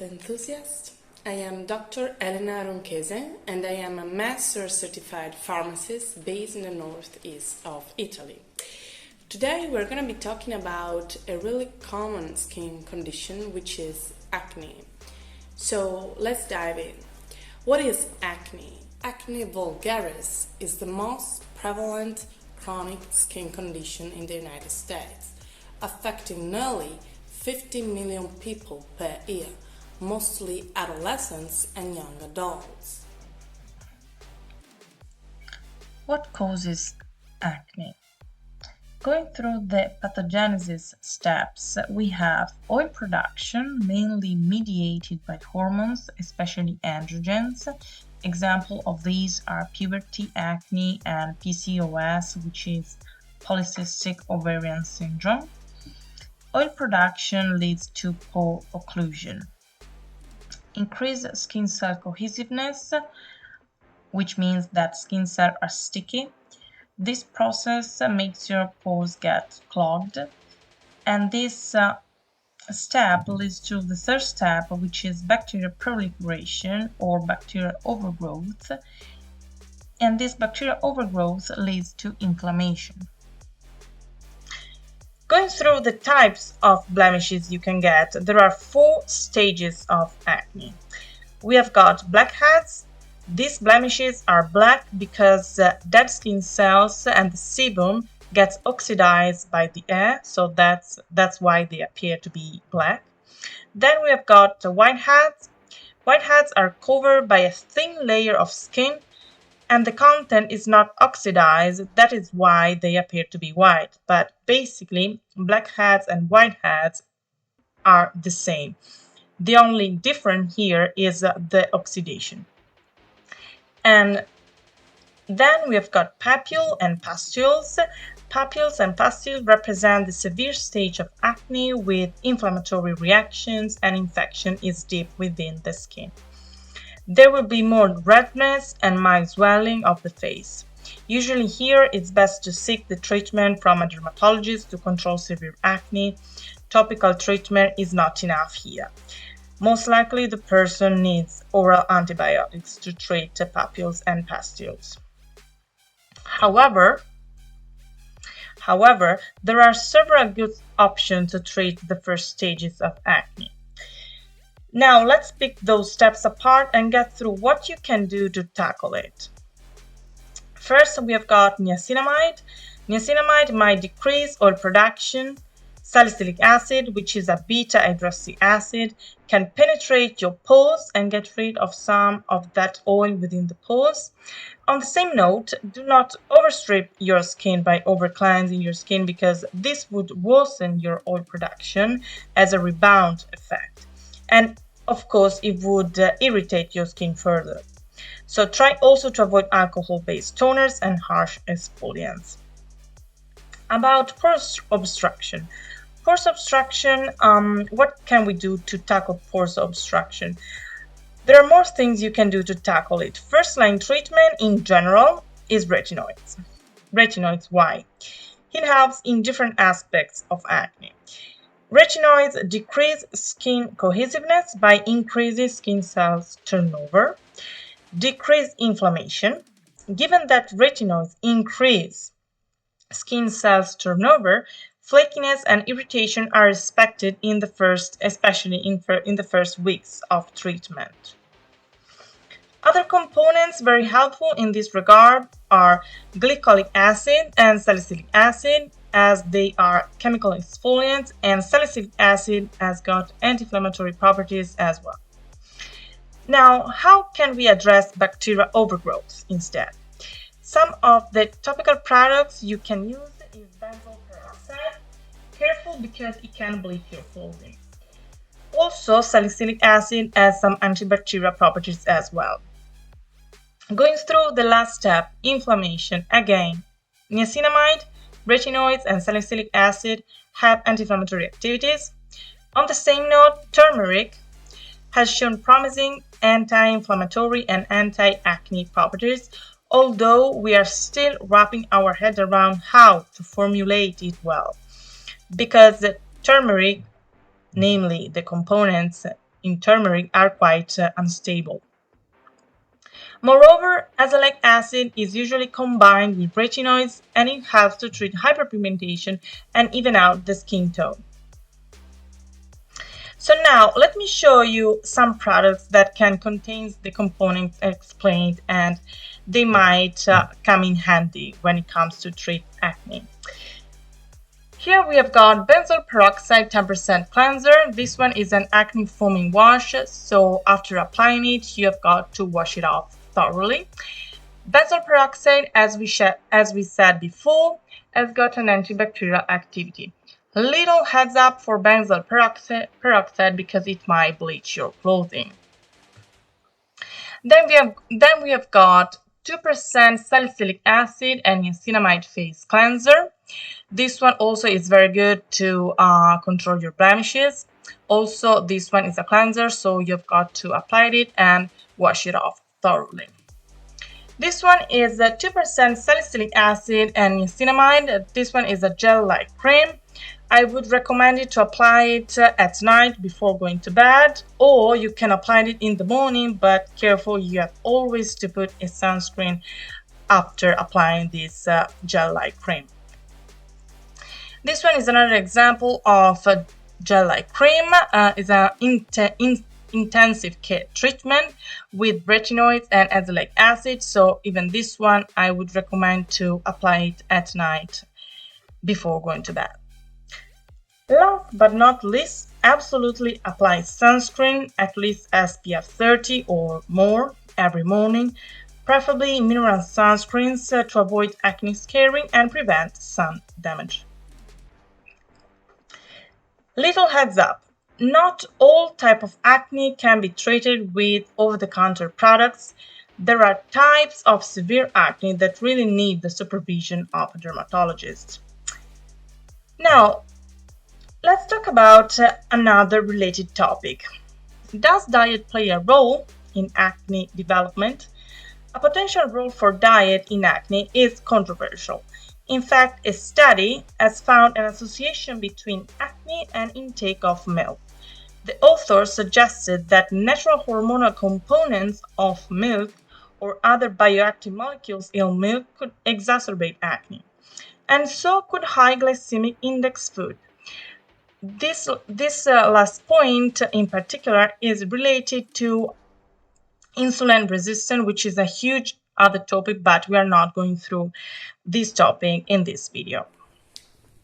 health enthusiast. I am Dr. Elena Ronchese and I am a master certified pharmacist based in the northeast of Italy. Today we're going to be talking about a really common skin condition, which is acne. So let's dive in. What is acne? Acne vulgaris is the most prevalent chronic skin condition in the United States, affecting nearly 50 million people per year, mostly adolescents and young adults. What causes acne? Going through the pathogenesis steps, we have oil production, mainly mediated by hormones, especially androgens. Examples of these are puberty acne and PCOS, which is polycystic ovarian syndrome. Oil production leads to pore occlusion. Increased skin cell cohesiveness, which means that skin cells are sticky. This process makes your pores get clogged, and this step leads to the third step, which is bacterial proliferation or bacterial overgrowth, and this bacterial overgrowth leads to inflammation. Going through the types of blemishes you can get, there are 4 stages of acne. We have got blackheads. These blemishes are black because dead skin cells and the sebum gets oxidized by the air, so that's why they appear to be black. Then we have got whiteheads. Whiteheads are covered by a thin layer of skin and the content is not oxidized, that is why they appear to be white. But basically, blackheads and whiteheads are the same. The only difference here is the oxidation. And then we have got papules and pustules. Papules and pustules represent the severe stage of acne with inflammatory reactions and infection is deep within the skin. There will be more redness and mild swelling of the face. Usually here it's best to seek the treatment from a dermatologist to control severe acne. Topical treatment is not enough here. Most likely the person needs oral antibiotics to treat the papules and pustules. However, there are several good options to treat the first stages of acne. Now let's pick those steps apart and get through what you can do to tackle it. First, we have got niacinamide. Niacinamide might decrease oil production. Salicylic acid, which is a beta-hydroxy acid, can penetrate your pores and get rid of some of that oil within the pores. On the same note, do not overstrip your skin by over-cleansing your skin because this would worsen your oil production as a rebound effect. And of course, it would irritate your skin further. So try also to avoid alcohol-based toners and harsh exfoliants. About pores obstruction. Pores obstruction, what can we do to tackle pores obstruction? There are more things you can do to tackle it. First-line treatment in general is retinoids. Retinoids, why? It helps in different aspects of acne. Retinoids decrease skin cohesiveness by increasing skin cells turnover, decrease inflammation. Given that retinoids increase skin cells turnover, flakiness and irritation are expected in the especially in the first weeks of treatment. Other components very helpful in this regard are glycolic acid and salicylic acid, as they are chemical exfoliants, and salicylic acid has got anti-inflammatory properties as well. Now, how can we address bacterial overgrowth instead? Some of the topical products you can use is benzoyl peroxide. Careful because it can bleach your clothing. Also, salicylic acid has some antibacterial properties as well. Going through the last step, inflammation. Again, niacinamide, retinoids, and salicylic acid have anti-inflammatory activities. On the same note, turmeric has shown promising anti-inflammatory and anti-acne properties, although we are still wrapping our head around how to formulate it well. Because the turmeric, namely the components in turmeric are quite unstable. Moreover, azelaic acid is usually combined with retinoids, and it helps to treat hyperpigmentation and even out the skin tone. So now let me show you some products that can contain the components explained, and they might come in handy when it comes to treat acne. Here we have got benzoyl peroxide 10% cleanser. This one is an acne foaming wash, so after applying it you have got to wash it off thoroughly. Benzoyl peroxide, as we said before, has got an antibacterial activity. Little heads up for benzoyl peroxide because it might bleach your clothing. Then we have got 2% salicylic acid and niacinamide face cleanser. This one also is very good to control your blemishes. Also, this one is a cleanser, so you've got to apply it and wash it off thoroughly. This one is 2% salicylic acid and niacinamide. This one is a gel-like cream. I would recommend you to apply it at night before going to bed, or you can apply it in the morning, but careful, you have always to put a sunscreen after applying this gel-like cream. This one is another example of a gel-like cream. It's an intensive care treatment with retinoids and azelaic acid, so even this one I would recommend to apply it at night before going to bed. Last but not least, absolutely apply sunscreen, at least SPF 30 or more every morning, preferably mineral sunscreens to avoid acne scarring and prevent sun damage. Little heads up, not all types of acne can be treated with over-the-counter products. There are types of severe acne that really need the supervision of a dermatologist. Now, let's talk about another related topic. Does diet play a role in acne development? A potential role for diet in acne is controversial. In fact, a study has found an association between acne and intake of milk. The authors suggested that natural hormonal components of milk or other bioactive molecules in milk could exacerbate acne, and so could high glycemic index food. This last point in particular is related to insulin resistance, which is a huge other topic, but we are not going through this topic in this video.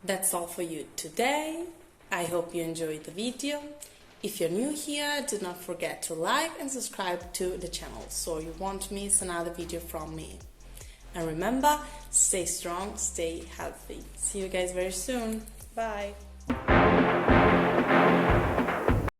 That's all for you today. I hope you enjoyed the video. If you're new here, do not forget to like and subscribe to the channel so you won't miss another video from me. And remember, stay strong, stay healthy. See you guys very soon. Bye.